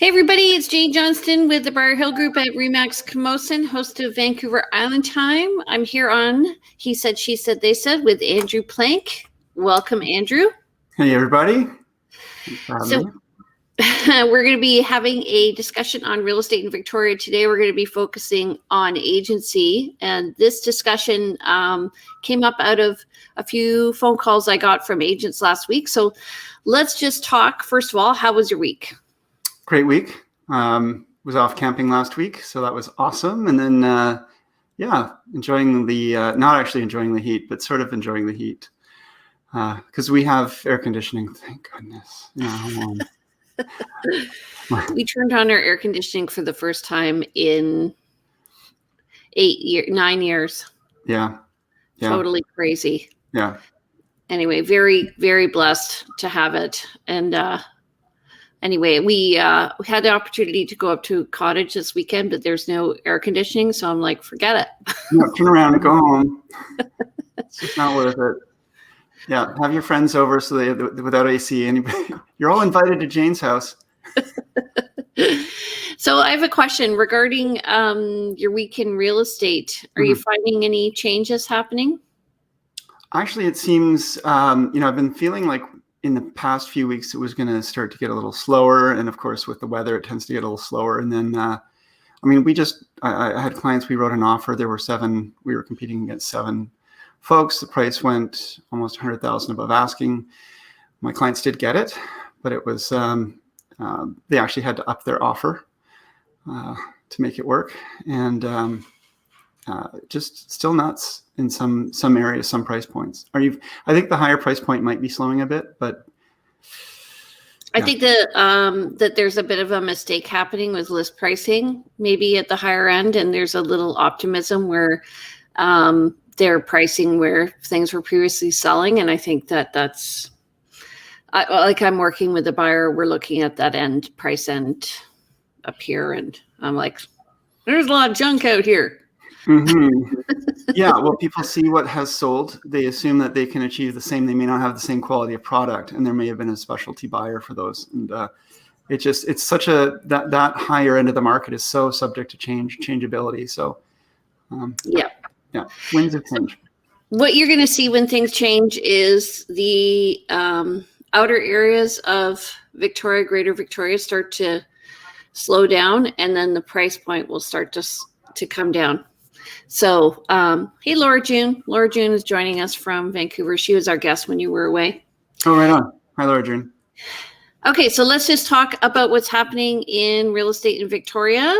Hey everybody, it's Jane Johnston with the Briar Hill Group at Remax Camosun, host of Vancouver Island Time. I'm here on He Said, She Said, They Said with Andrew Plank. Welcome, Andrew. Hey everybody. So we're going to be having a discussion on real estate in Victoria. Today we're going to be focusing on agency, and this discussion came up out of a few phone calls I got from agents last week. So let's just talk. First of all, how was your week? Great week. Was off camping last week, so that was awesome. And then, enjoying the, not actually enjoying the heat, but sort of enjoying the heat. Because we have air conditioning, thank goodness. We turned on our air conditioning for the first time in 9 years. Yeah. Totally crazy. Yeah. Anyway, very, very blessed to have it. And anyway, we had the opportunity to go up to a cottage this weekend, but there's no air conditioning. So I'm like, forget it. No, turn around and go home. It's just not worth it. Yeah, have your friends over so they without AC. Anybody, you're all invited to Jane's house. So I have a question regarding your week in real estate. Are you finding any changes happening? Actually, it seems, I've been feeling like in the past few weeks, it was going to start to get a little slower. And of course, with the weather, it tends to get a little slower. And then, I had clients, we wrote an offer. There were 7, we were competing against 7 folks. The price went almost 100,000 above asking. My clients did get it, but it was, they actually had to up their offer to make it work. And just still nuts in some areas, some price points. I think the higher price point might be slowing a bit, but I think that there's a bit of a mistake happening with list pricing, maybe at the higher end, and there's a little optimism where they're pricing where things were previously selling, and I think that's I'm working with a buyer. We're looking at that price end up here, and I'm like, there's a lot of junk out here. Mm-hmm. Yeah, well, people see what has sold. They assume that they can achieve the same. They may not have the same quality of product, and there may have been a specialty buyer for those. And it's such that higher end of the market is so subject to changeability. So yeah, winds of change. What you're going to see when things change is the outer areas of Victoria, Greater Victoria, start to slow down, and then the price point will start to come down. So, hey, Laura June. Laura June is joining us from Vancouver. She was our guest when you were away. Oh, right on. Hi, Laura June. Okay, so let's just talk about what's happening in real estate in Victoria.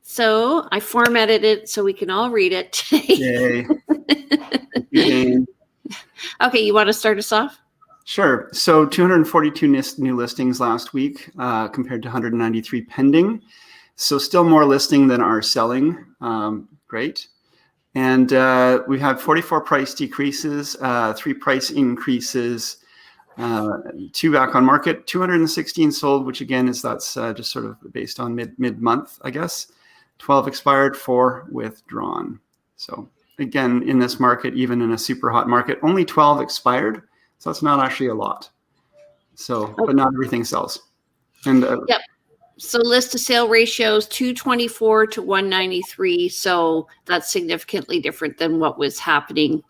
So I formatted it so we can all read it today. Yay. Okay, you want to start us off? Sure. So 242 new listings last week compared to 193 pending. So still more listing than are selling. Great. And we had 44 price decreases, 3 price increases, 2 back on market, 216 sold, which again that's just sort of based on mid-month, I guess. 12 expired, 4 withdrawn. So again, in this market, even in a super hot market, only 12 expired. So that's not actually a lot. So, but not everything sells. And yep. So list to sale ratios 224 to 193. So that's significantly different than what was happening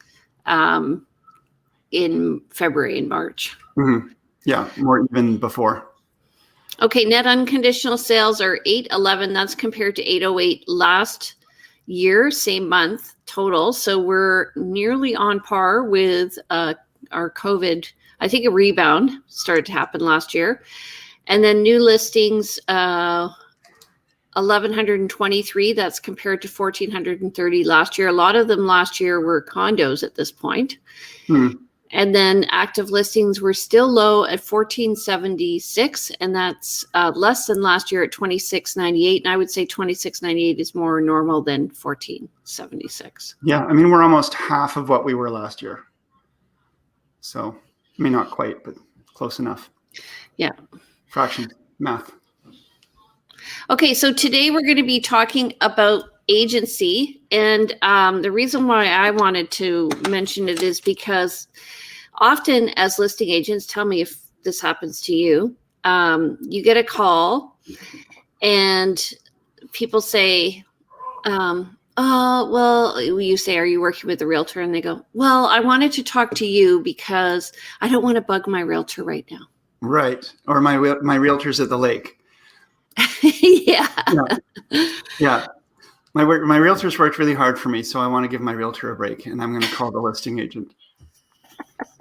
in February and March. Mm-hmm. Yeah, more even before. Okay, net unconditional sales are 811. That's compared to 808 last year, same month total. So we're nearly on par with our COVID. I think a rebound started to happen last year. And then new listings, 1,123. That's compared to 1,430 last year. A lot of them last year were condos at this point. And then active listings were still low at 1,476, and that's less than last year at 2,698. And I would say 2,698 is more normal than 1,476. Yeah, I mean, we're almost half of what we were last year. So, I mean, not quite, but close enough. Yeah. Fraction math. Okay, so today we're going to be talking about agency, and the reason why I wanted to mention it is because often as listing agents, tell me if this happens to you, you get a call And people say, oh, well, you say, are you working with a realtor? And they go, well, I wanted to talk to you because I don't want to bug my realtor right now. Right. Or my realtor's at the lake. Yeah. Yeah. My realtor's worked really hard for me, so I want to give my realtor a break, and I'm going to call the listing agent.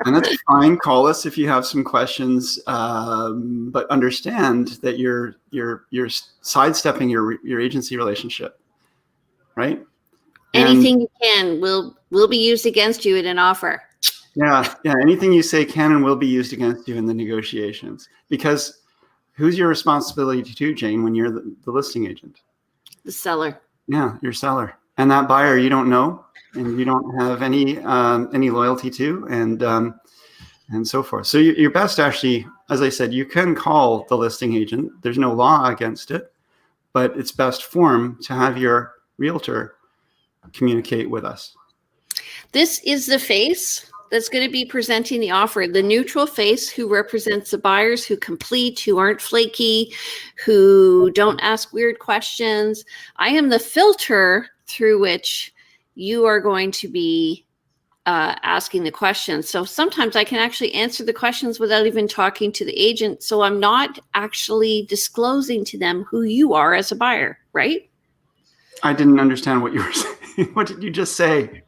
And that's fine. Call us if you have some questions, but understand that you're sidestepping your agency relationship, right? Anything you can will be used against you in an offer. Yeah. Anything you say can and will be used against you in the negotiations. Because who's your responsibility to, Jane, when you're the listing agent? The seller. Yeah, your seller. And that buyer you don't know, and you don't have any loyalty to, and so forth. So you're best, actually, as I said, you can call the listing agent. There's no law against it, but it's best form to have your realtor communicate with us. This is the face that's going to be presenting the offer, the neutral face who represents the buyers who complete, who aren't flaky, who don't ask weird questions. I am the filter through which you are going to be asking the questions. So sometimes I can actually answer the questions without even talking to the agent. So I'm not actually disclosing to them who you are as a buyer, right? I didn't understand what you were saying. What did you just say?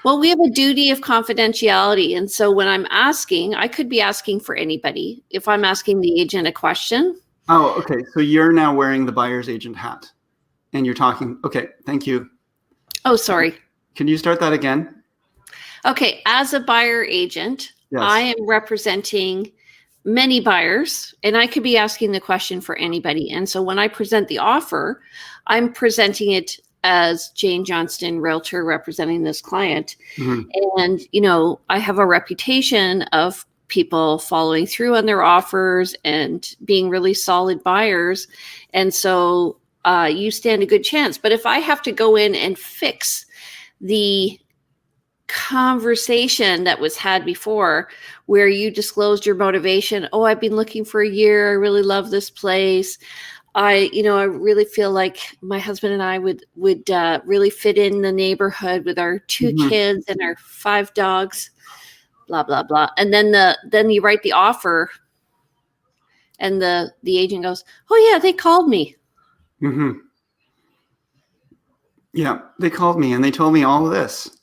Well, we have a duty of confidentiality. And so when I'm asking, I could be asking for anybody. If I'm asking the agent a question. Oh, okay. So you're now wearing the buyer's agent hat and you're talking. Okay. Thank you. Oh, sorry. Can you start that again? Okay. As a buyer agent, yes. I am representing many buyers, and I could be asking the question for anybody. And so when I present the offer, I'm presenting it as Jane Johnston, realtor representing this client. Mm-hmm. And, you know, I have a reputation of people following through on their offers and being really solid buyers. And so you stand a good chance. But if I have to go in and fix the conversation that was had before where you disclosed your motivation, oh, I've been looking for a year, I really love this place, I really feel like my husband and I would really fit in the neighborhood with our 2 mm-hmm. kids and our 5 dogs, blah blah blah. And then you write the offer and the agent goes, oh yeah, they called me. Mm-hmm. Yeah, they called me and they told me all of this.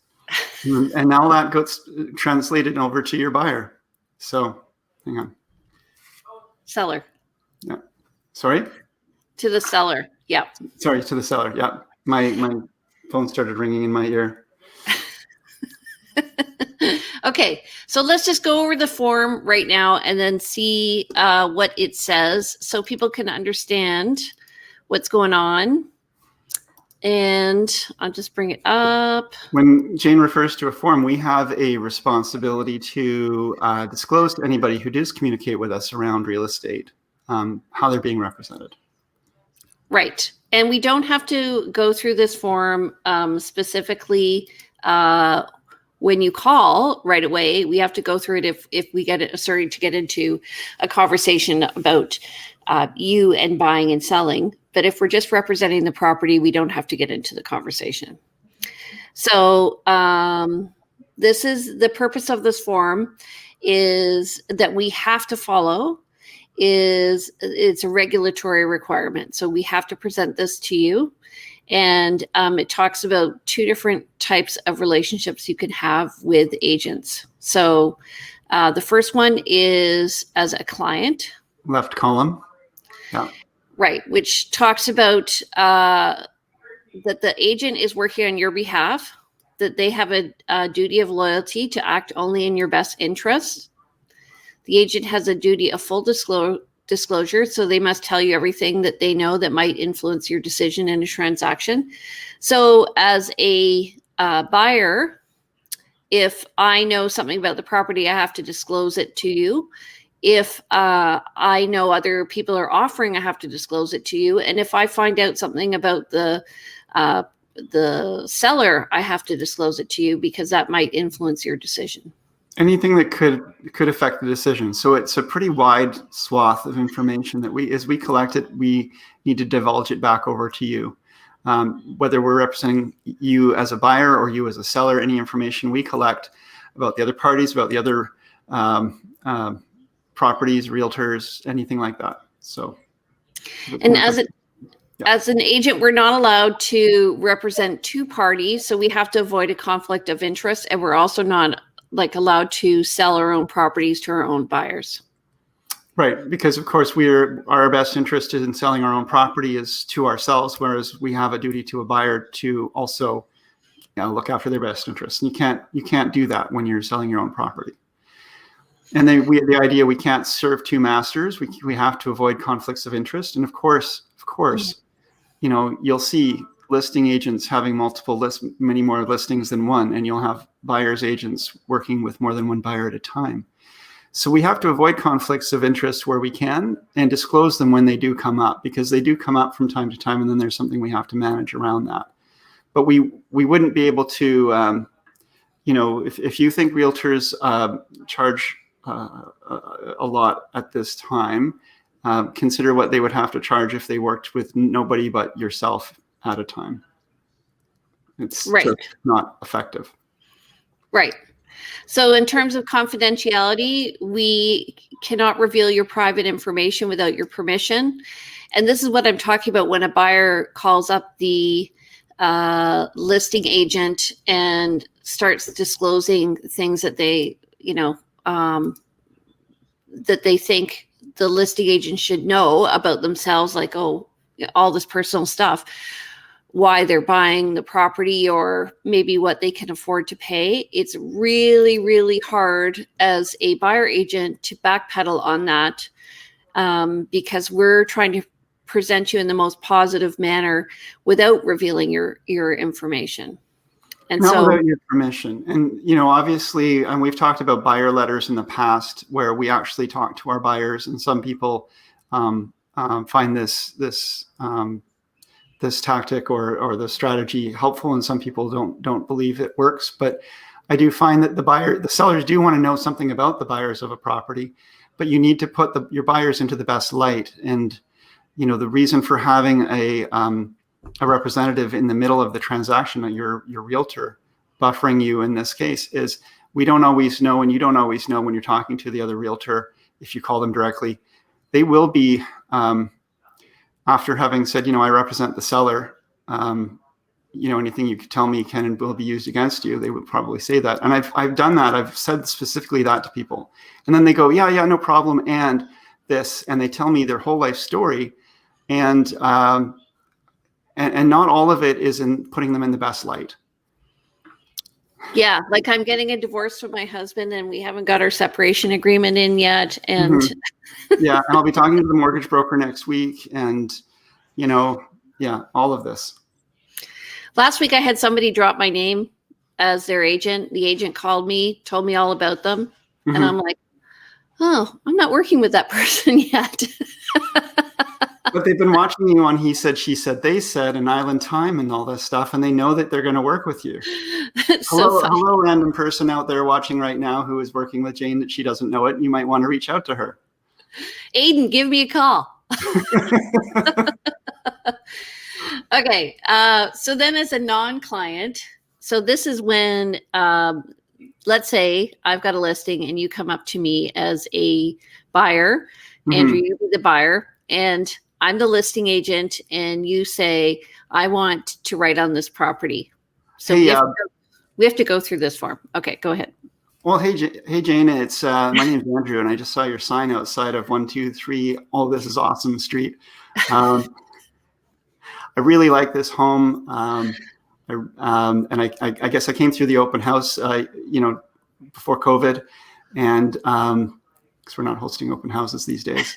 And now that gets translated over to your buyer. So, hang on. Seller. Yeah. Sorry? To the seller. Yeah. Sorry, to the seller. Yeah. My phone started ringing in my ear. Okay. So let's just go over the form right now and then see what it says so people can understand what's going on. And I'll just bring it up. When Jane refers to a form, we have a responsibility to disclose to anybody who does communicate with us around real estate, how they're being represented. Right. And we don't have to go through this form specifically when you call right away. We have to go through it if we starting to get into a conversation about you and buying and selling. But if we're just representing the property, we don't have to get into the conversation. So this is the purpose of this form is that we have to follow it's a regulatory requirement. So we have to present this to you. And it talks about 2 different types of relationships you can have with agents. So the first one is as a client. Left column. Yeah. Right, which talks about that the agent is working on your behalf, that they have a duty of loyalty to act only in your best interest. The agent has a duty of full disclosure, so they must tell you everything that they know that might influence your decision in a transaction. So as a buyer, if I know something about the property, I have to disclose it to you. If I know other people are offering, I have to disclose it to you. And if I find out something about the seller, I have to disclose it to you because that might influence your decision. Anything that could affect the decision. So it's a pretty wide swath of information that as we collect it, we need to divulge it back over to you. Whether we're representing you as a buyer or you as a seller, any information we collect about the other parties, about the other properties, realtors, anything like that. So, and as an agent, we're not allowed to represent two parties, so we have to avoid a conflict of interest, and we're also not allowed to sell our own properties to our own buyers. Right, because of course our best interest in selling our own property is to ourselves, whereas we have a duty to a buyer to also look after their best interests. And you can't do that when you're selling your own property. And then the idea we can't serve two masters. We have to avoid conflicts of interest. And of course, you'll see listing agents having many more listings than one, and you'll have buyers agents working with more than one buyer at a time. So we have to avoid conflicts of interest where we can and disclose them when they do come up, because they do come up from time to time, and then there's something we have to manage around that. But we wouldn't be able to, if you think realtors charge a lot at this time, consider what they would have to charge if they worked with nobody but yourself at a time. It's right. Just not effective. Right. So in terms of confidentiality, we cannot reveal your private information without your permission. And this is what I'm talking about when a buyer calls up the listing agent and starts disclosing things that they, that they think the listing agent should know about themselves, like, all this personal stuff, why they're buying the property, or maybe what they can afford to pay. It's really, really hard as a buyer agent to backpedal on that, because we're trying to present you in the most positive manner without revealing your information. And not without your permission. And, obviously, and we've talked about buyer letters in the past where we actually talk to our buyers, and some people find this tactic or the strategy helpful, and some people don't believe it works. But I do find that the sellers do want to know something about the buyers of a property, but you need to put your buyers into the best light. And the reason for having a representative in the middle of the transaction, your realtor buffering you in this case, is we don't always know, and you don't always know when you're talking to the other realtor. If you call them directly, they will be, after having said, I represent the seller, anything you could tell me can and will be used against you, they would probably say that. And I've done that. I've said specifically that to people. And then they go, yeah, no problem. And this, and they tell me their whole life story. And not all of it is in putting them in the best light. Yeah, like I'm getting a divorce from my husband, and we haven't got our separation agreement in yet. And yeah, and I'll be talking to the mortgage broker next week, and all of this. Last week I had somebody drop my name as their agent. The agent called me, told me all about them, and I'm like, oh, I'm not working with that person yet. But they've been watching you on He Said, She Said, They Said, and Island Time and all this stuff, and they know that they're going to work with you. Hello, random person out there watching right now who is working with Jane that she doesn't know it. You might want to reach out to her. Aiden, give me a call. Okay. So then as a non-client, so this is when, let's say I've got a listing and you come up to me as a buyer, Andrew, you be the buyer, and I'm the listing agent, and you say, I want to write on this property. So we have to go through this form. Okay, go ahead. Well, hey Jane, it's my name's Andrew, and I just saw your sign outside of 123 All This Is Awesome Street. I really like this home, and I guess I came through the open house, before COVID, and because we're not hosting open houses these days.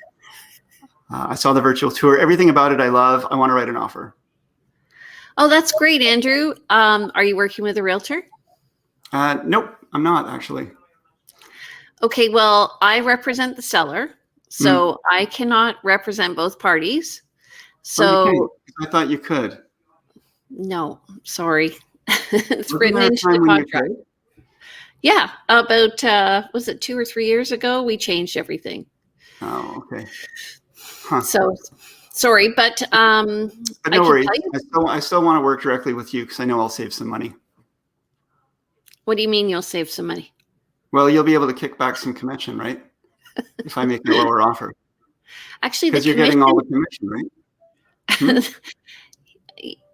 I saw the virtual tour. Everything about it I love. I want to write an offer. Oh, that's great, Andrew. Are you working with a realtor? Nope, I'm not actually. Okay, well, I represent the seller, so I cannot represent both parties. So I thought you could. No, sorry. It's written into the contract. Yeah, about was it 2 or 3 years ago? We changed everything. Oh, okay. Huh. So sorry, but But I no can worries. tell you. I still want to work directly with you because I know I'll save some money. What do you mean you'll save some money? Well, you'll be able to kick back some commission, right? If I make a lower offer, Actually, the because you're getting all the commission, right? Hmm? commission.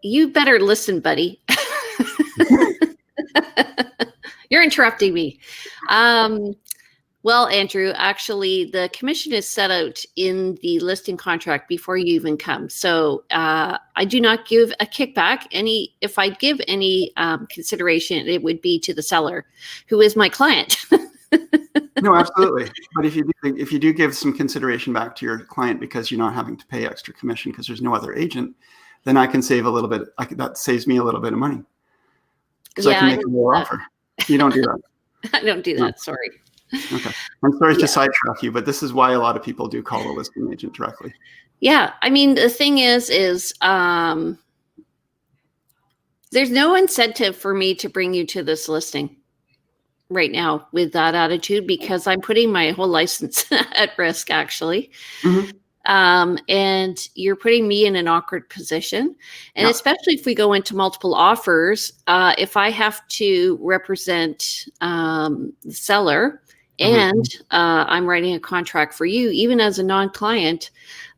You better listen, buddy. You're interrupting me. Well, Andrew, actually, the commission is set out in the listing contract before you even come. So I do not give a kickback. If I give any consideration, it would be to the seller, who is my client. No, absolutely. But if you do give some consideration back to your client because you're not having to pay extra commission because there's no other agent, then I can save a little bit. That saves me a little bit of money because I Yeah, can I make a don't do lower that. offer. You don't do that. I don't do No. that. Sorry. Okay. I'm sorry to Yeah. sidetrack you, but this is why a lot of people do call a listing agent directly. Yeah. I mean, the thing is there's no incentive for me to bring you to this listing right now with that attitude because I'm putting my whole license at risk, actually. Mm-hmm. And you're putting me in an awkward position. And Yeah. especially if we go into multiple offers, if I have to represent the seller and I'm writing a contract for you, even as a non-client,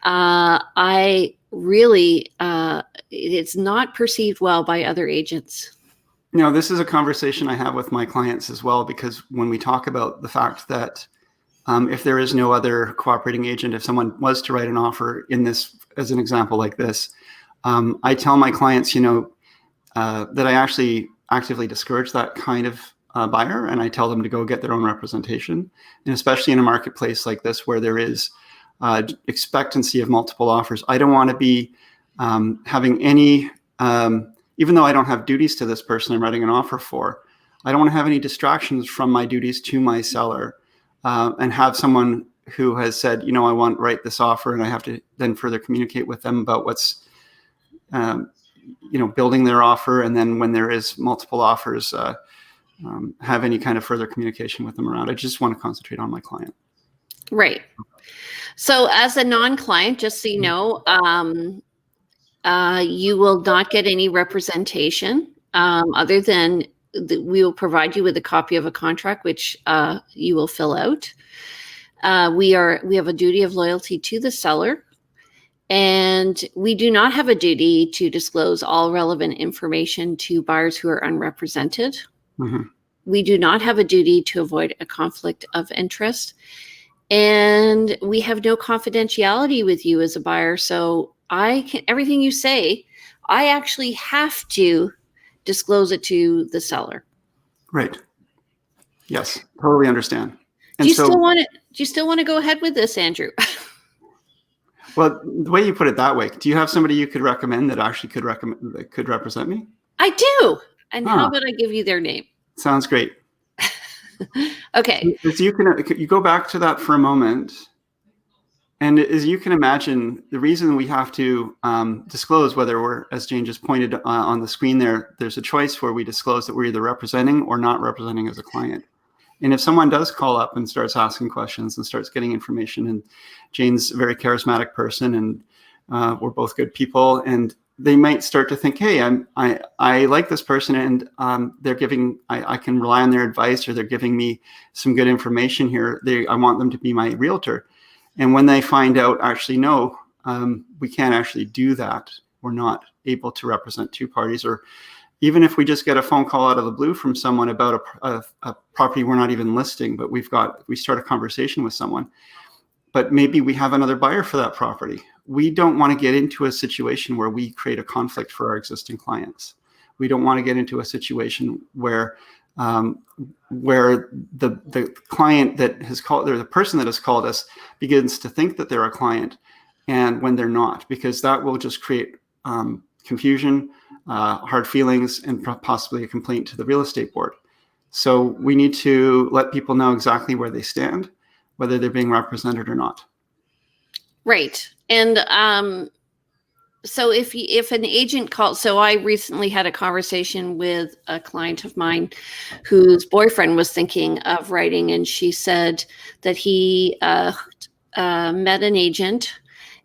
I really, it's not perceived well by other agents. No, this is a conversation I have with my clients as well, because when we talk about the fact that if there is no other cooperating agent, if someone was to write an offer in this, as an example like this, I tell my clients, that I actually actively discourage that kind of buyer, and I tell them to go get their own representation. And especially in a marketplace like this where there is expectancy of multiple offers, I don't want to be having any, even though I don't have duties to this person I'm writing an offer for, I don't want to have any distractions from my duties to my seller. And have someone who has said, I want to write this offer, and I have to then further communicate with them about what's, building their offer. And then when there is multiple offers, have any kind of further communication with them around. I just want to concentrate on my client. Right. So as a non-client, just so you know, you will not get any representation other than we will provide you with a copy of a contract, which you will fill out. We have a duty of loyalty to the seller, and we do not have a duty to disclose all relevant information to buyers who are unrepresented. Mm-hmm. We do not have a duty to avoid a conflict of interest, and we have no confidentiality with you as a buyer. So everything you say, I actually have to disclose it to the seller. Right. Yes, totally understand. And Do you still want to go ahead with this, Andrew? Well, the way you put it that way, do you have somebody you could recommend that actually could represent me? I do. And how about I give you their name? Sounds great. Okay. As you go back to that for a moment. And as you can imagine, the reason we have to disclose whether we're, as Jane just pointed on the screen there's a choice where we disclose that we're either representing or not representing as a client. And if someone does call up and starts asking questions and starts getting information, and Jane's a very charismatic person, and we're both good people, and they might start to think, hey, I like this person, and they're giving, I can rely on their advice, or they're giving me some good information here. I want them to be my realtor. And when they find out, actually, no, we can't actually do that. We're not able to represent two parties. Or even if we just get a phone call out of the blue from someone about a property we're not even listing, but we start a conversation with someone, but maybe we have another buyer for that property. We don't want to get into a situation where we create a conflict for our existing clients. We don't want to get into a situation where the client that has called, or the person that has called us, begins to think that they're a client, and when they're not, because that will just create confusion, hard feelings, and possibly a complaint to the real estate board. So we need to let people know exactly where they stand, whether they're being represented or not. Right. And So if an agent calls, so I recently had a conversation with a client of mine whose boyfriend was thinking of writing, and she said that he met an agent,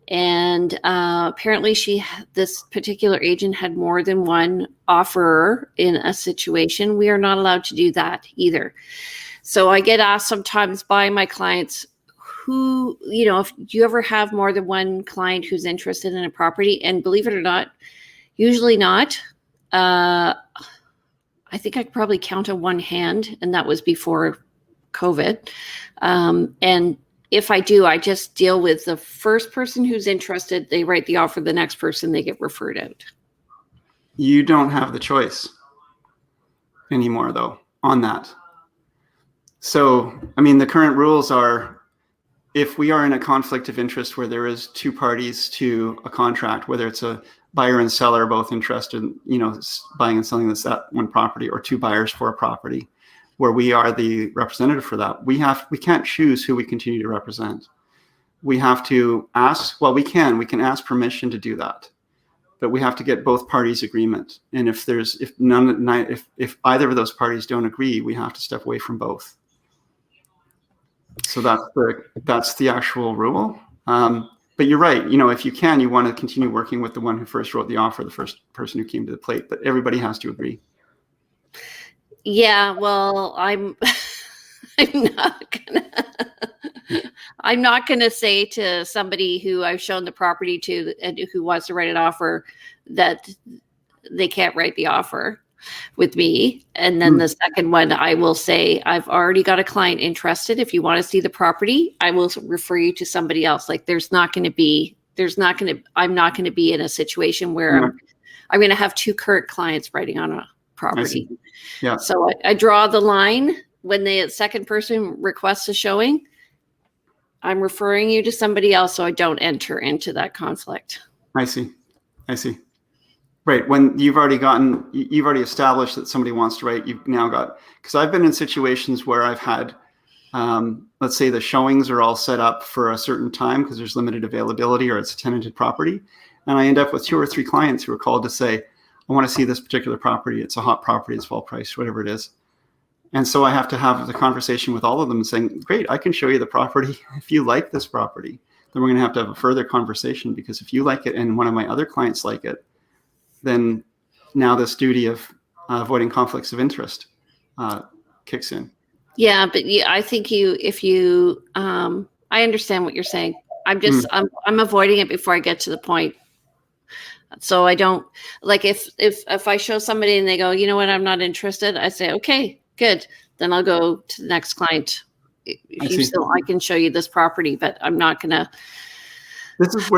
and apparently this particular agent had more than one offerer in a situation. We are not allowed to do that either. So I get asked sometimes by my clients, who, if you ever have more than one client who's interested in a property, and believe it or not, usually not. I think I could probably count on one hand, and that was before COVID. And if I do, I just deal with the first person who's interested. They write the offer. The next person, they get referred out. You don't have the choice anymore, though, on that. So, I mean, the current rules are, if we are in a conflict of interest where there is two parties to a contract, whether it's a buyer and seller both interested in, buying and selling that one property, or two buyers for a property, where we are the representative for that, we can't choose who we continue to represent. We have to ask, well, we can ask permission to do that, but we have to get both parties' agreement. And if either of those parties don't agree, we have to step away from both. So that's the actual rule. But you're right. If you can, you want to continue working with the one who first wrote the offer, the first person who came to the plate. But everybody has to agree. Yeah. Well, I'm not gonna say to somebody who I've shown the property to and who wants to write an offer that they can't write the offer with me. And then the second one, I will say, I've already got a client interested. If you want to see the property, I will refer you to somebody else. Like I'm not going to be in a situation where I'm going to have two current clients writing on a property. Yeah. So I draw the line when the second person requests a showing. I'm referring you to somebody else, so I don't enter into that conflict. I see. Right. When you've already established that somebody wants to write, you've now got, because I've been in situations where I've had, let's say the showings are all set up for a certain time because there's limited availability or it's a tenanted property. And I end up with 2 or 3 clients who are called to say, I want to see this particular property. It's a hot property. It's well priced, whatever it is. And so I have to have the conversation with all of them saying, great, I can show you the property. If you like this property, then we're going to have a further conversation, because if you like it and one of my other clients like it, then now this duty of avoiding conflicts of interest kicks in. Yeah, but I think I understand what you're saying. I'm avoiding it before I get to the point. So I don't, like, if I show somebody and they go, you know what, I'm not interested, I say, okay, good. Then I'll go to the next client. I can show you this property, but I'm not gonna. This is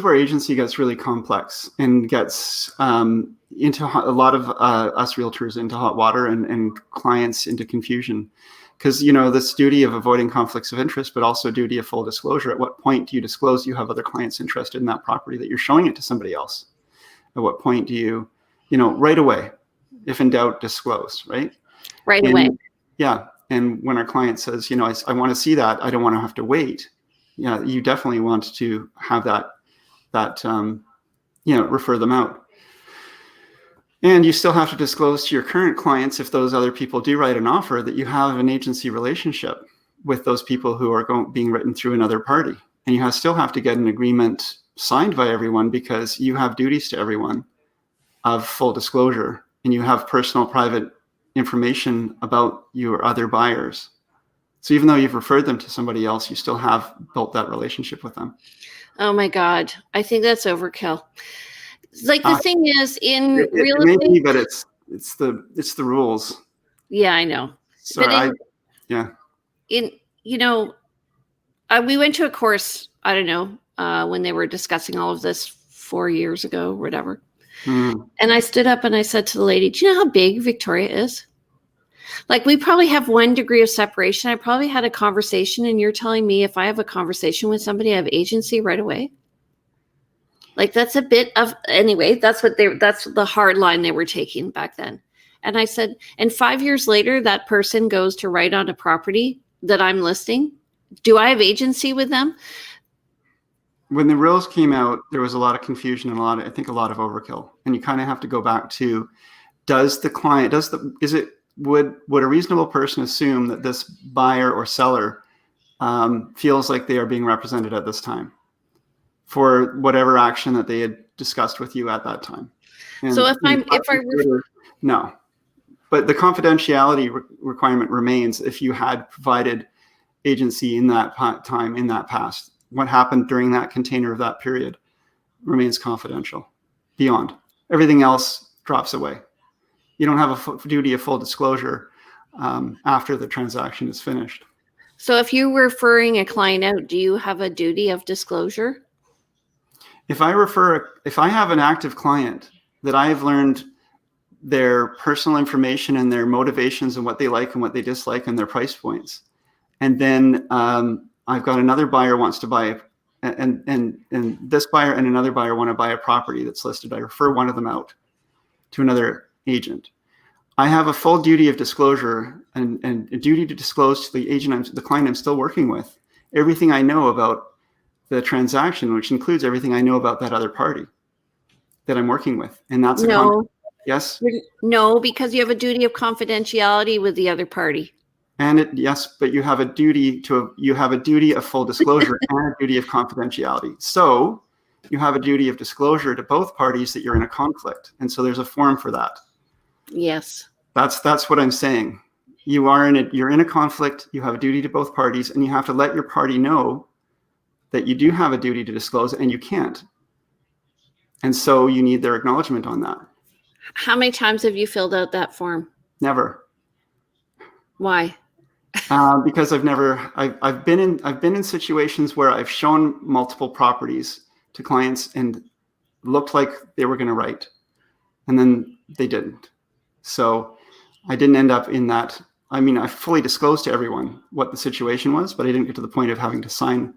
where agency gets really complex and gets into a lot of us realtors into hot water and clients into confusion. Because, this duty of avoiding conflicts of interest, but also duty of full disclosure. At what point do you disclose you have other clients interested in that property, that you're showing it to somebody else? At what point do you, right away, if in doubt, disclose, right? Right away. Yeah. And when our client says, I want to see that, I don't want to have to wait. Yeah, you definitely want to have that refer them out. And you still have to disclose to your current clients, if those other people do write an offer, that you have an agency relationship with those people who are being written through another party. And you still have to get an agreement signed by everyone, because you have duties to everyone of full disclosure, and you have personal private information about your other buyers. So even though you've referred them to somebody else, you still have built that relationship with them. Oh my God. I think that's overkill. Like, the thing is, in real estate, estate, but it's the rules. Yeah, I know. So we went to a course, I don't know, when they were discussing all of this 4 years ago, or whatever. And I stood up and I said to the lady, do you know how big Victoria is? Like, we probably have 1 degree of separation. I probably had a conversation, and you're telling me if I have a conversation with somebody, I have agency right away. Like, that's a bit of, anyway, that's the hard line they were taking back then. And I said, and 5 years later, that person goes to write on a property that I'm listing. Do I have agency with them? when the rules came out, there was a lot of confusion and I think a lot of overkill. And you kind of have to go back to, would a reasonable person assume that this buyer or seller feels like they are being represented at this time for whatever action that they had discussed with you at that time? And so no, but the confidentiality requirement remains if you had provided agency in that time, in that past. What happened during that container of that period remains confidential. Beyond everything else drops away. You don't have a duty of full disclosure after the transaction is finished. So if you were referring a client out, do you have a duty of disclosure? If I have an active client that I've learned their personal information and their motivations and what they like and what they dislike and their price points, and then I've got another buyer wants to buy, and this buyer and another buyer want to buy a property that's listed. I refer one of them out to another agent. I have a full duty of disclosure and a duty to disclose to the agent, the client I'm still working with, everything I know about the transaction, which includes everything I know about that other party that I'm working with. And that's yes. No, because you have a duty of confidentiality with the other party. And yes, but you have a duty of full disclosure and a duty of confidentiality. So you have a duty of disclosure to both parties that you're in a conflict. And so there's a form for that. Yes. That's what I'm saying. You're in a conflict, you have a duty to both parties, and you have to let your party know that you do have a duty to disclose and you can't. And so you need their acknowledgement on that. How many times have you filled out that form? Never. Why? Because I've been in situations where I've shown multiple properties to clients and looked like they were going to write, and then they didn't. So I didn't end up in that. I mean, I fully disclosed to everyone what the situation was, but I didn't get to the point of having to sign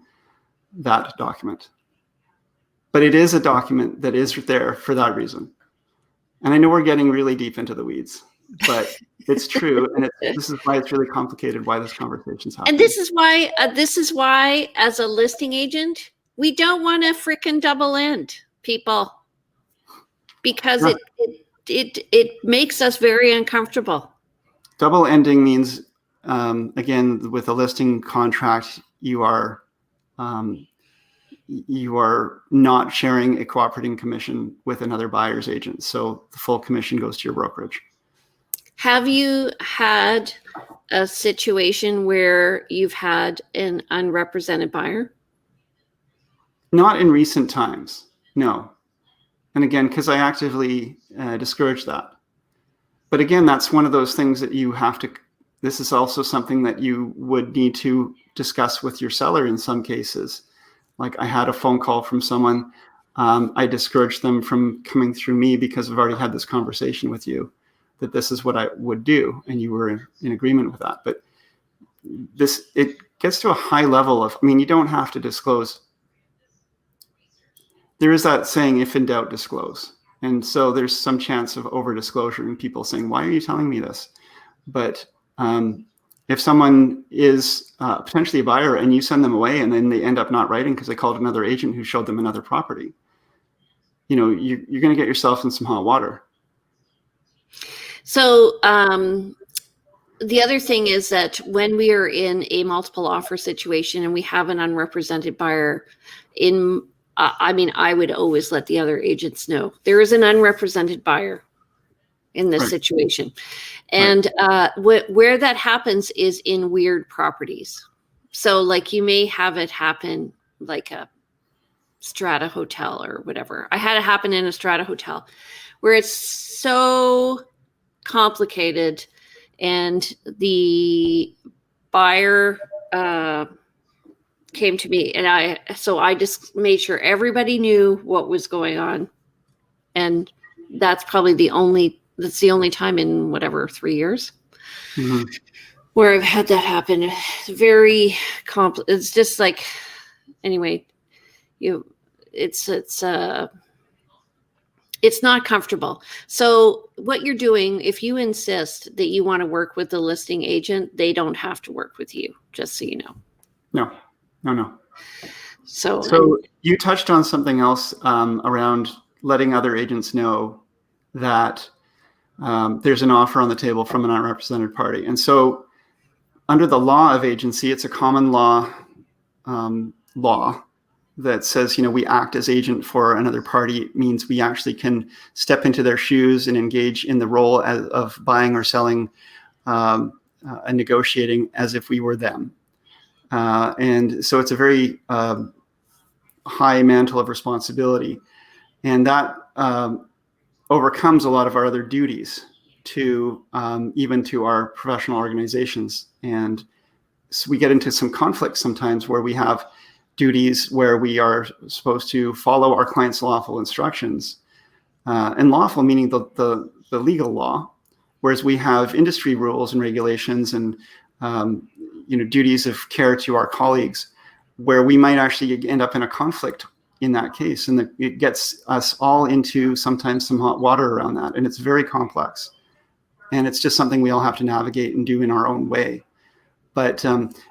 that document. But it is a document that is there for that reason. And I know we're getting really deep into the weeds, but it's true. And this is why it's really complicated, why this conversation's happening. And this is why, as a listing agent, we don't want to frickin' double end people, because it makes us very uncomfortable. Double ending means, again, with a listing contract, you are not sharing a cooperating commission with another buyer's agent. So the full commission goes to your brokerage. Have you had a situation where you've had an unrepresented buyer? Not in recent times, no. And again, because I actively discourage that. But again, that's one of those things that you have to, this is also something that you would need to discuss with your seller in some cases. Like I had a phone call from someone, I discouraged them from coming through me because I've already had this conversation with you, that this is what I would do. And you were in agreement with that. But it gets to a high level of, I mean, you don't have to disclose. There is that saying, if in doubt, disclose. And so there's some chance of over disclosure and people saying, why are you telling me this? But if someone is potentially a buyer and you send them away and then they end up not writing because they called another agent who showed them another property, you're going to get yourself in some hot water. So the other thing is that when we are in a multiple offer situation and we have an unrepresented buyer, I would always let the other agents know there is an unrepresented buyer in this situation. And where that happens is in weird properties. So like you may have it happen like a strata hotel or whatever. I had it happen in a strata hotel where it's so complicated, and the buyer came to me, and I just made sure everybody knew what was going on. And that's probably the only time in whatever 3 years where I've had that happen. It's very it's just like, anyway, it's not comfortable. So what you're doing, if you insist that you want to work with the listing agent, they don't have to work with you, just so you know. No. So you touched on something else around letting other agents know that there's an offer on the table from an unrepresented party. And so under the law of agency, it's a common law that says, we act as agent for another party. It means we actually can step into their shoes and engage in the role of buying or selling and negotiating as if we were them. And so it's a very high mantle of responsibility. And that overcomes a lot of our other duties to even to our professional organizations. And so we get into some conflicts sometimes where we have duties where we are supposed to follow our client's lawful instructions, and lawful meaning the legal law, whereas we have industry rules and regulations and duties of care to our colleagues, where we might actually end up in a conflict in that case, and it gets us all into sometimes some hot water around that, and it's very complex, and it's just something we all have to navigate and do in our own way. But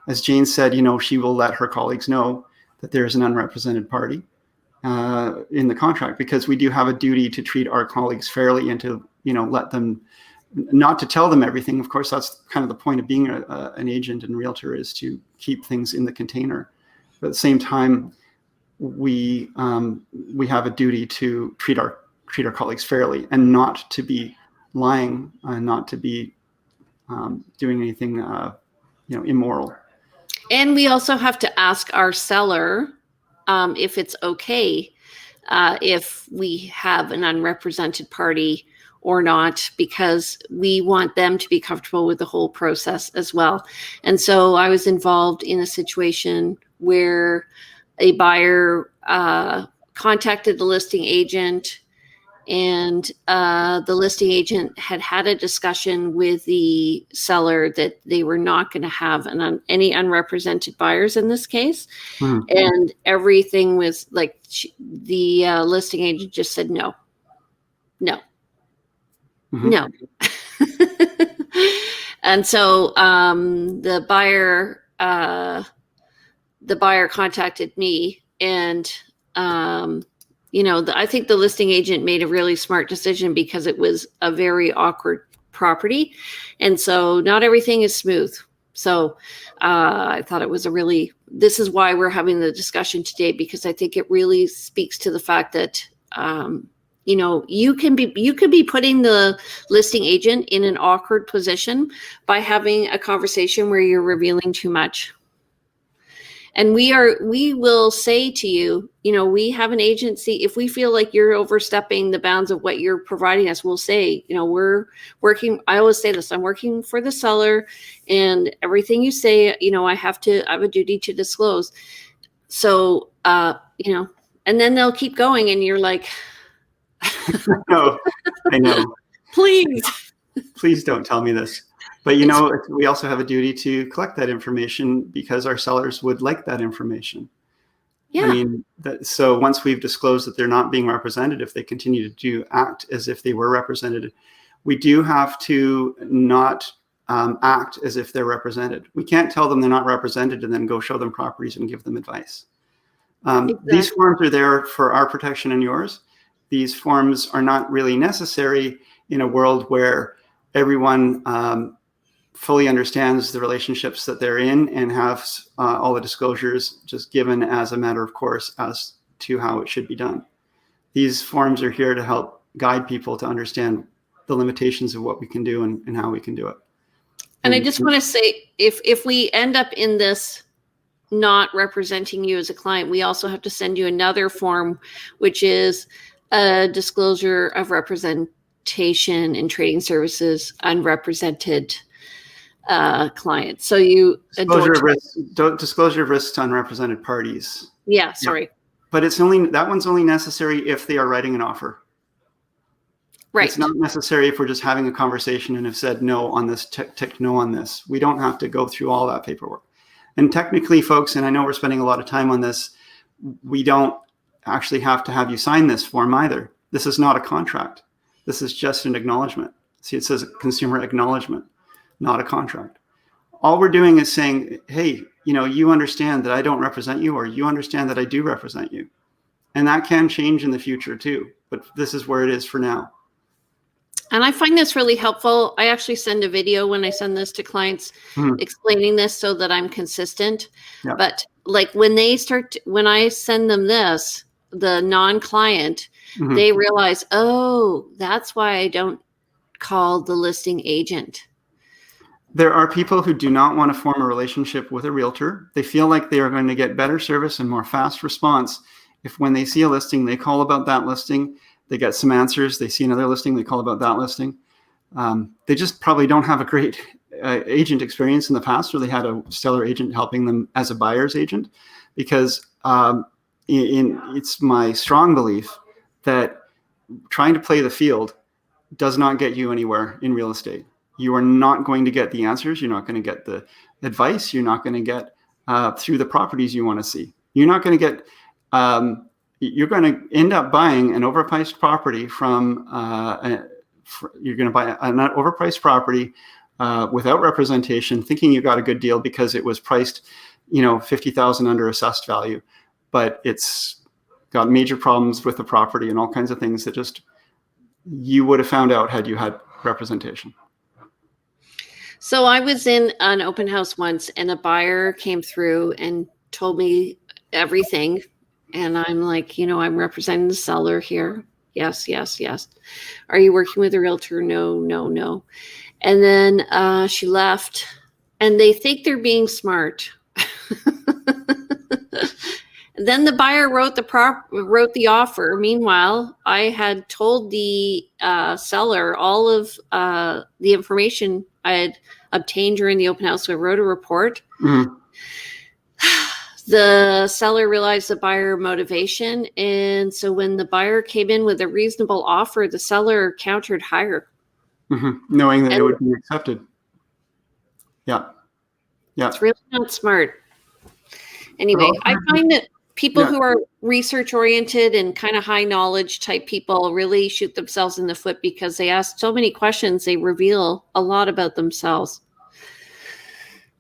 as Jane said, she will let her colleagues know that there's an unrepresented party in the contract, because we do have a duty to treat our colleagues fairly and to, let them, not to tell them everything. Of course, that's kind of the point of being an agent and realtor, is to keep things in the container. But at the same time, we have a duty to treat our colleagues fairly and not to be lying, not to be doing anything immoral. And we also have to ask our seller if it's okay if we have an unrepresented party or not, because we want them to be comfortable with the whole process as well. And so I was involved in a situation where a buyer contacted the listing agent, and the listing agent had a discussion with the seller that they were not going to have any unrepresented buyers in this case. Mm-hmm. And everything was like, the listing agent just said no. Mm-hmm. No. And so the buyer contacted me, and I think the listing agent made a really smart decision, because it was a very awkward property. And so not everything is smooth. So I thought it was this is why we're having the discussion today, because I think it really speaks to the fact that, you could be putting the listing agent in an awkward position by having a conversation where you're revealing too much. And we will say to you, we have an agency. If we feel like you're overstepping the bounds of what you're providing us, we'll say, we're working. I always say this: I'm working for the seller, and everything you say, I have a duty to disclose. So, and then they'll keep going, and you're like, I know. Please don't tell me this. But, we also have a duty to collect that information, because our sellers would like that information. Yeah. I mean, so once we've disclosed that they're not being represented, if they continue to act as if they were represented, we do have to not act as if they're represented. We can't tell them they're not represented and then go show them properties and give them advice. Exactly. These forms are there for our protection and yours. These forms are not really necessary in a world where everyone fully understands the relationships that they're in and have all the disclosures just given as a matter of course as to how it should be done. These forms are here to help guide people to understand the limitations of what we can do and how we can do it. And I just want to say, if we end up in this not representing you as a client, we also have to send you another form, which is a disclosure of representation in trading services, unrepresented clients. So disclosure of risks to unrepresented parties. Yeah, sorry. Yeah. But that one's only necessary if they are writing an offer. Right. It's not necessary if we're just having a conversation and have said no on this, ticked no on this. We don't have to go through all that paperwork. And technically, folks, and I know we're spending a lot of time on this, we don't actually have to have you sign this form either. This is not a contract. This is just an acknowledgement. See, it says consumer acknowledgement, not a contract. All we're doing is saying, hey, you understand that I don't represent you, or you understand that I do represent you. And that can change in the future too, but this is where it is for now. And I find this really helpful. I actually send a video when I send this to clients explaining this so that I'm consistent. Yeah. But like when I send them this, the non-client, they realize, oh, that's why I don't call the listing agent. There are people who do not want to form a relationship with a realtor. They feel like they are going to get better service and more fast response if when they see a listing, they call about that listing, they get some answers, they see another listing, they call about that listing. They just probably don't have a great agent experience in the past, or they had a stellar agent helping them as a buyer's agent, because it's my strong belief that trying to play the field does not get you anywhere in real estate. You are not going to get the answers. You're not going to get the advice. You're not going to get through the properties you want to see. You're not going to get, you're going to end up buying an overpriced property from, you're going to buy an overpriced property without representation, thinking you got a good deal because it was priced, $50,000 under assessed value, but it's got major problems with the property and all kinds of things that just you would have found out had you had representation. So I was in an open house once, and a buyer came through and told me everything. And I'm like, I'm representing the seller here. Yes, yes, yes. Are you working with a realtor? No, no, no. And then she left, and they think they're being smart. Then the buyer wrote the offer. Meanwhile, I had told the seller all of the information I had obtained during the open house. So I wrote a report. The seller realized the buyer motivation. And so when the buyer came in with a reasonable offer, the seller countered higher. Knowing that it would be accepted. Yeah. Yeah. It's really not smart. Anyway, I find that people who are research oriented and kind of high knowledge type people really shoot themselves in the foot because they ask so many questions. They reveal a lot about themselves.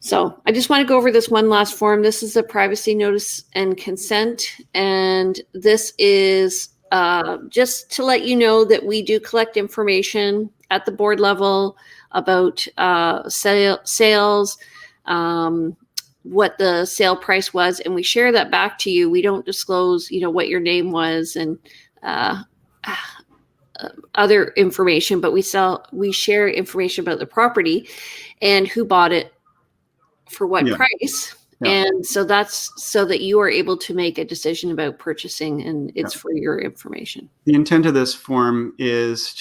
So I just want to go over this one last form. This is a privacy notice and consent. And this is just to let you know that we do collect information at the board level about sales, what the sale price was, and we share that back to you. We don't disclose, what your name was and other information, but we share information about the property and who bought it for what price. Yeah. And so that's so that you are able to make a decision about purchasing, and it's for your information. The intent of this form is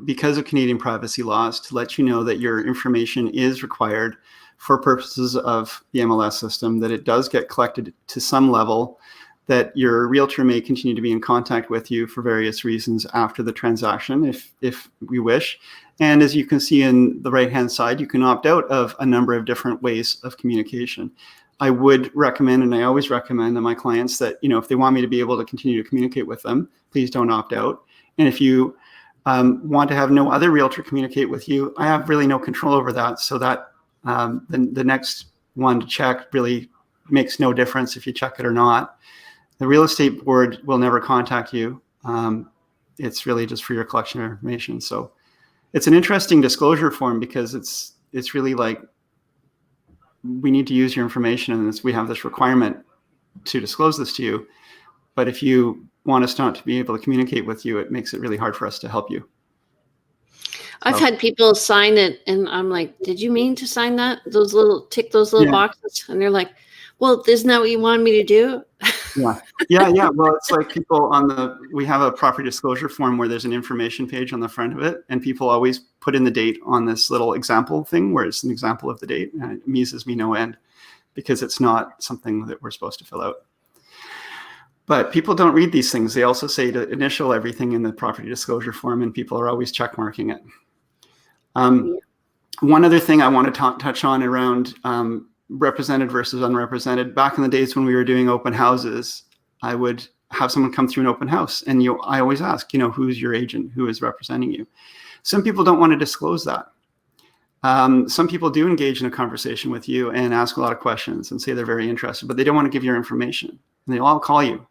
because of Canadian privacy laws, to let you know that your information is required for purposes of the MLS system, that it does get collected to some level, that your realtor may continue to be in contact with you for various reasons after the transaction, if we wish. And as you can see in the right-hand side, you can opt out of a number of different ways of communication. I would recommend, and I always recommend to my clients that, if they want me to be able to continue to communicate with them, please don't opt out. And if you want to have no other realtor communicate with you, I have really no control over that. So that the next one to check really makes no difference if you check it or not. The real estate board will never contact you. It's really just for your collection of information. So it's an interesting disclosure form because it's really like, we need to use your information, and we have this requirement to disclose this to you. But if you want us not to be able to communicate with you, it makes it really hard for us to help you. I've had people sign it, and I'm like, did you mean to sign that? Tick those little boxes? And they're like, well, isn't that what you wanted me to do? Yeah. Well, it's like people we have a property disclosure form where there's an information page on the front of it, and people always put in the date on this little example thing where it's an example of the date, and it amuses me no end because it's not something that we're supposed to fill out. But people don't read these things. They also say to initial everything in the property disclosure form, and people are always check marking it. One other thing I want to touch on around represented versus unrepresented. Back in the days when we were doing open houses, I would have someone come through an open house, and I always ask, who's your agent, who is representing you? Some people don't want to disclose that. Some people do engage in a conversation with you and ask a lot of questions and say they're very interested, but they don't want to give your information. And they'll all call you.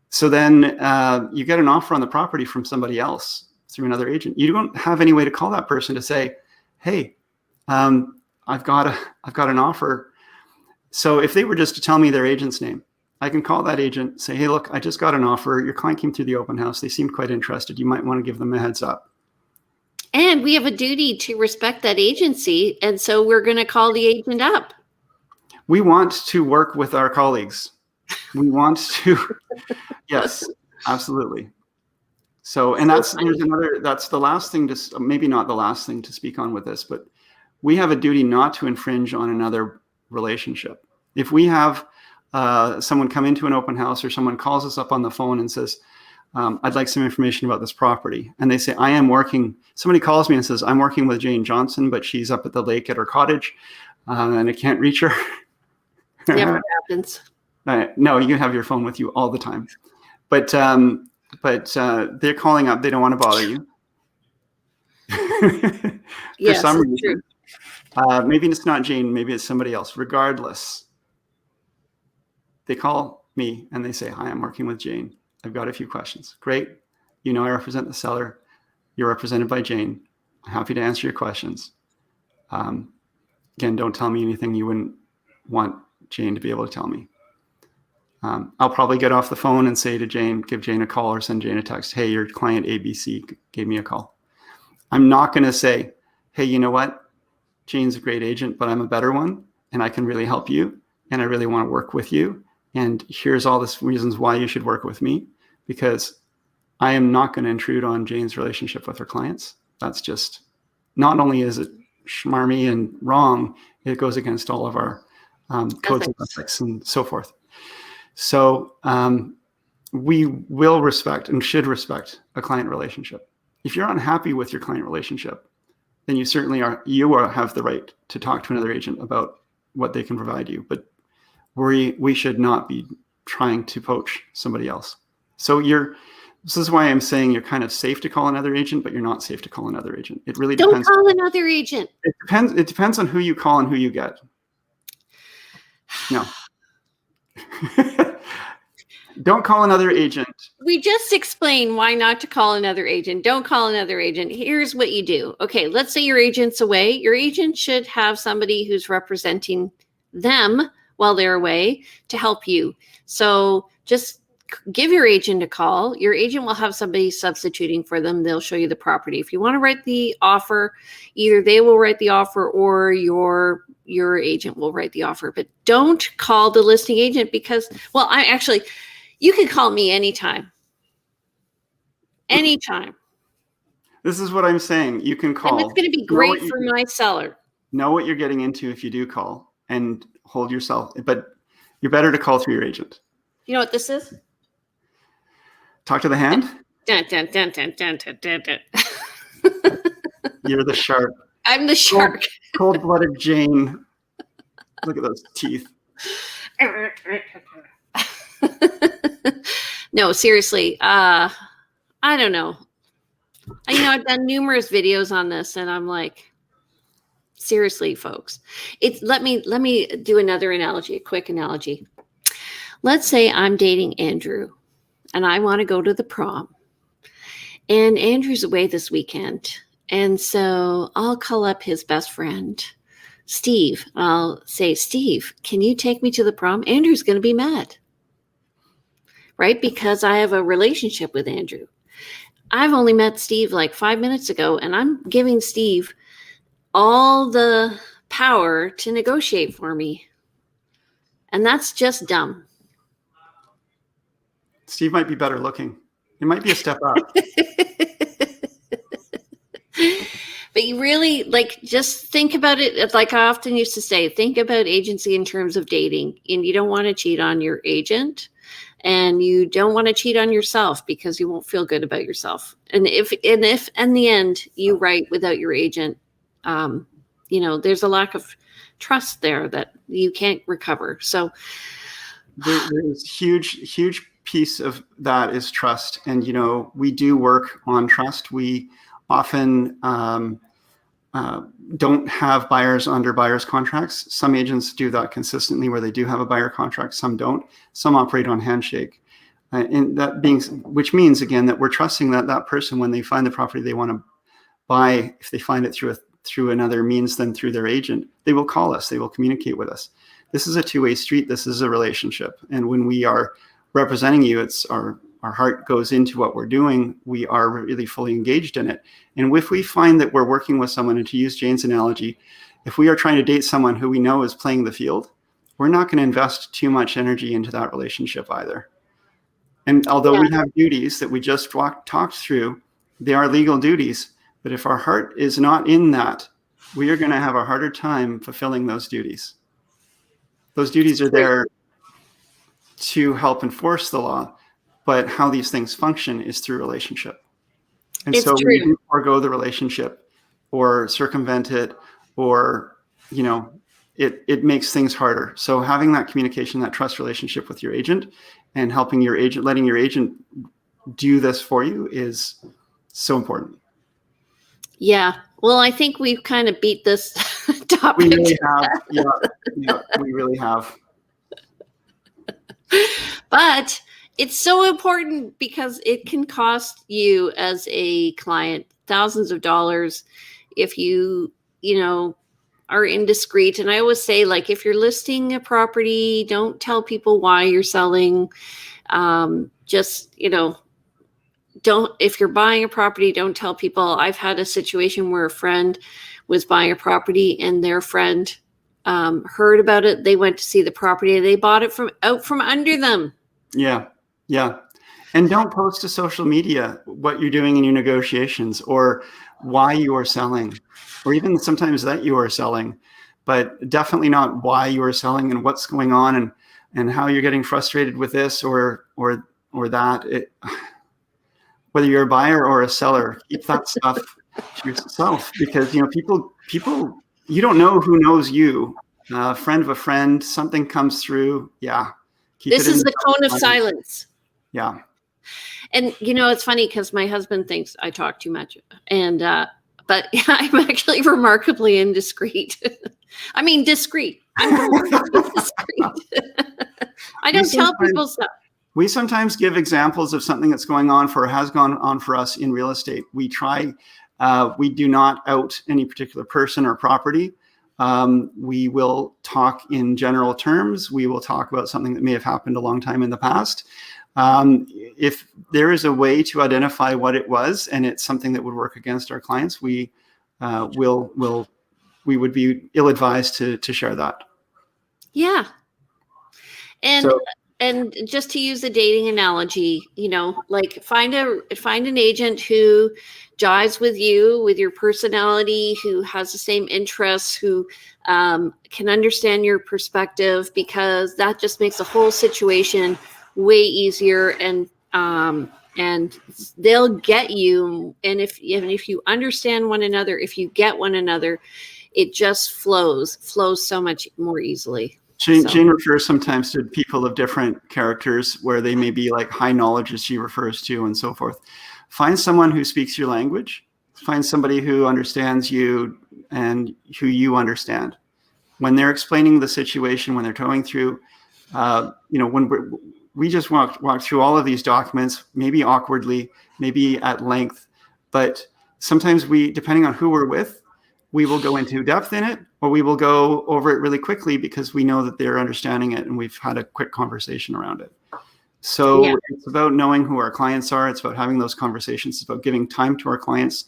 So then you get an offer on the property from somebody else through another agent. You don't have any way to call that person to say, hey, I've got an offer. So if they were just to tell me their agent's name, I can call that agent, say, hey, look, I just got an offer. Your client came through the open house. They seemed quite interested. You might want to give them a heads up. And we have a duty to respect that agency. And so we're going to call the agent up. We want to work with our colleagues. We want to, yes, absolutely. So, and that's the last thing to, maybe not the last thing to speak on with this, but we have a duty not to infringe on another relationship. If we have someone come into an open house, or someone calls us up on the phone and says, I'd like some information about this property. And they say, somebody calls me and says, I'm working with Jane Johnston, but she's up at the lake at her cottage and I can't reach her. Never happens. No, you have your phone with you all the time. But they're calling up. They don't want to bother you. For some reason. Maybe it's not Jane. Maybe it's somebody else. Regardless, they call me and they say, hi, I'm working with Jane. I've got a few questions. Great. I represent the seller. You're represented by Jane. I'm happy to answer your questions. Again, don't tell me anything you wouldn't want Jane to be able to tell me. I'll probably get off the phone and say to Jane, give Jane a call or send Jane a text. Hey, your client ABC gave me a call. I'm not going to say, hey, you know what? Jane's a great agent, but I'm a better one and I can really help you. And I really want to work with you. And here's all the reasons why you should work with me, because I am not going to intrude on Jane's relationship with her clients. That's just, not only is it schmarmy and wrong, it goes against all of our codes of ethics and so forth. So we will respect and should respect a client relationship. If you're unhappy with your client relationship, then you certainly have the right to talk to another agent about what they can provide you. But we should not be trying to poach somebody else. So this is why I'm saying you're kind of safe to call another agent, but you're not safe to call another agent. It really depends. Don't call another agent. It depends on who you call and who you get. No. Don't call another agent. We just explained why not to call another agent. Don't call another agent. Here's what you do. Okay, let's say your agent's away. Your agent should have somebody who's representing them while they're away to help you. So just give your agent a call. Your agent will have somebody substituting for them. They'll show you the property. If you want to write the offer, either they will write the offer or your agent will write the offer. But don't call the listing agent because, you can call me anytime. Anytime. This is what I'm saying. You can call. And it's going to be great for my seller. Know what you're getting into if you do call and hold yourself. But you're better to call through your agent. You know what this is? Talk to the hand? Dun, dun, dun, dun, dun, dun, dun, dun. You're the shark. I'm the shark. Cold-blooded Jane. Look at those teeth. No, seriously. I don't know. I've done numerous videos on this and I'm like, seriously, folks. Let me do another analogy, a quick analogy. Let's say I'm dating Andrew and I want to go to the prom. And Andrew's away this weekend. And so I'll call up his best friend, Steve. I'll say, Steve, can you take me to the prom? Andrew's going to be mad. Right? Because I have a relationship with Andrew. I've only met Steve like 5 minutes ago, and I'm giving Steve all the power to negotiate for me. And that's just dumb. Steve might be better looking. It might be a step up. But you really, just think about it. Like I often used to say, think about agency in terms of dating. And you don't want to cheat on your agent. And you don't want to cheat on yourself because you won't feel good about yourself. And if in the end you write without your agent, there's a lack of trust there that you can't recover. So there's huge piece of that is trust. And, we do work on trust. We often don't have buyers under buyer's contracts. Some agents do that consistently where they do have a buyer contract, some don't. Some operate on handshake. Which means, again, that we're trusting that that person, when they find the property they want to buy, if they find it through another means than through their agent, they will call us, they will communicate with us. This is a two-way street. This is a relationship. And when we are representing you, it's our heart goes into what we're doing. We are really fully engaged in it. And if we find that we're working with someone, and to use Jane's analogy, if we are trying to date someone who we know is playing the field, we're not going to invest too much energy into that relationship either. And although we have duties that we just talked through, they are legal duties. But if our heart is not in that, we are going to have a harder time fulfilling those duties. Those duties are there to help enforce the law, but how these things function is through relationship. And so when you forego the relationship or circumvent it, or, it makes things harder. So having that communication, that trust relationship with your agent, and helping your agent, letting your agent do this for you is so important. Yeah. Well, I think we've kind of beat this topic. We really have. Yeah, we really have. But it's so important because it can cost you as a client thousands of dollars if you are indiscreet. And I always say, like, if you're listing a property, don't tell people why you're selling. If you're buying a property, don't tell people. I've had a situation where a friend was buying a property and their friend heard about it. They went to see the property and they bought it from under them. Yeah. And don't post to social media what you're doing in your negotiations, or why you are selling, or even sometimes that you are selling, but definitely not why you are selling and what's going on and how you're getting frustrated with this or that. Whether you're a buyer or a seller, keep that stuff to yourself, because people you don't know who knows you. A friend of a friend, something comes through. Yeah. This is the cone of silence. Yeah. And it's funny because my husband thinks I talk too much, and but I'm actually remarkably indiscreet. I mean, discreet. I'm remarkably discreet. I don't tell people stuff. We sometimes give examples of something that's going on has gone on for us in real estate. We do not out any particular person or property. We will talk in general terms. We will talk about something that may have happened a long time in the past. If there is a way to identify what it was and it's something that would work against our clients, we would be ill-advised to share that. Yeah. And just to use a dating analogy, like find an agent who jives with you, with your personality, who has the same interests, who can understand your perspective, because that just makes the whole situation way easier, and they'll get you. And if you understand one another, if you get one another, it just flows so much more easily. Jane refers sometimes to people of different characters where they may be like high knowledge, as she refers to, and so forth. Find someone who speaks your language. Find somebody who understands you and who you understand. When they're explaining the situation, when they're going through, when we just walk through all of these documents, maybe awkwardly, maybe at length, but sometimes depending on who we're with, we will go into depth in it, or we will go over it really quickly because we know that they're understanding it and we've had a quick conversation around it. So It's about knowing who our clients are. It's about having those conversations. It's about giving time to our clients.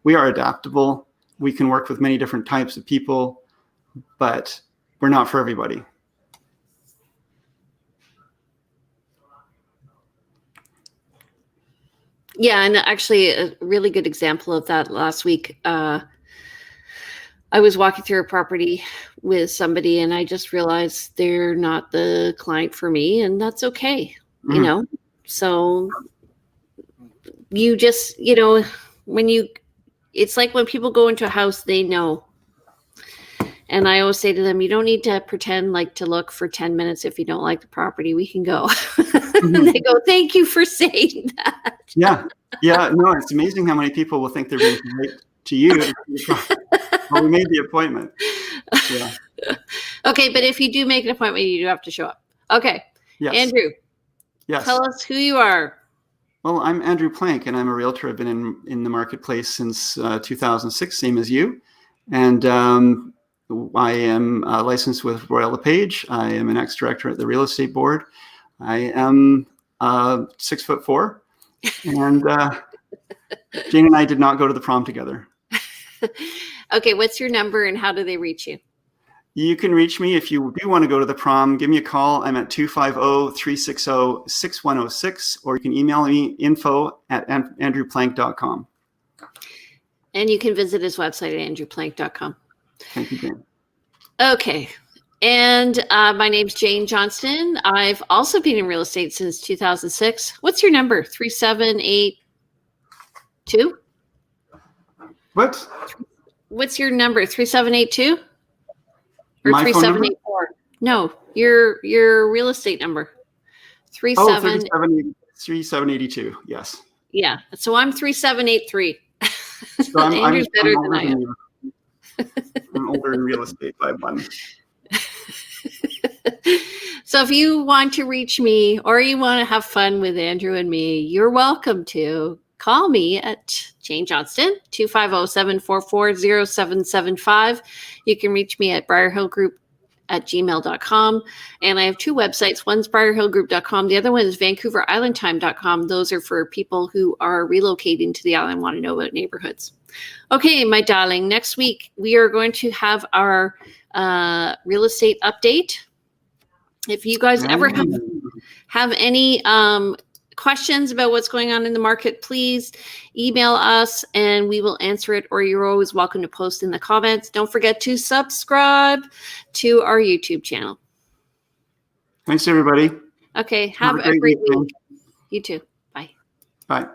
We are adaptable. We can work with many different types of people, but we're not for everybody. Yeah, and actually a really good example of that last week, I was walking through a property with somebody and I just realized they're not the client for me, and that's okay. Mm-hmm. So you just, it's like when people go into a house, they know. And I always say to them, you don't need to pretend like to look for 10 minutes. If you don't like the property, we can go. Mm-hmm. And they go, thank you for saying that. Yeah. No, it's amazing how many people will think they're being polite to you. Well, we made the appointment. Yeah. Okay, but if you do make an appointment, you do have to show up. Okay. Yes. Andrew, Yes. tell us who you are. Well, I'm Andrew Plank, and I'm a realtor. I've been in the marketplace since 2006, same as you. And I am licensed with Royal LePage. I am an ex-director at the real estate board. I am 6'4", and Jane and I did not go to the prom together. Okay, what's your number and how do they reach you? You can reach me if you do want to go to the prom. Give me a call. I'm at 250-360-6106, or you can email me info@andrewplank.com. And you can visit his website at andrewplank.com. Thank you, Jane. Okay. And my name's Jane Johnston. I've also been in real estate since 2006. What's your number? 3782? What? What's your number? 3782? Or My phone number? 3784? No, your real estate number. 3782. Yes. Yeah. So I'm 3783. So Andrew's better than I am. I'm older in real estate by one. So if you want to reach me or you want to have fun with Andrew and me, you're welcome to call me at Jane Johnston, 250-744-0775. You can reach me at briarhillgroup@gmail.com. And I have two websites. One's briarhillgroup.com. The other one is vancouverislandtime.com. Those are for people who are relocating to the island and want to know about neighborhoods. Okay, my darling, next week we are going to have our real estate update. If you guys ever have any questions about what's going on in the market, please email us and we will answer it, or you're always welcome to post in the comments. Don't forget to subscribe to our YouTube channel. Thanks, everybody. Okay, have a great week. You too. Bye. Bye.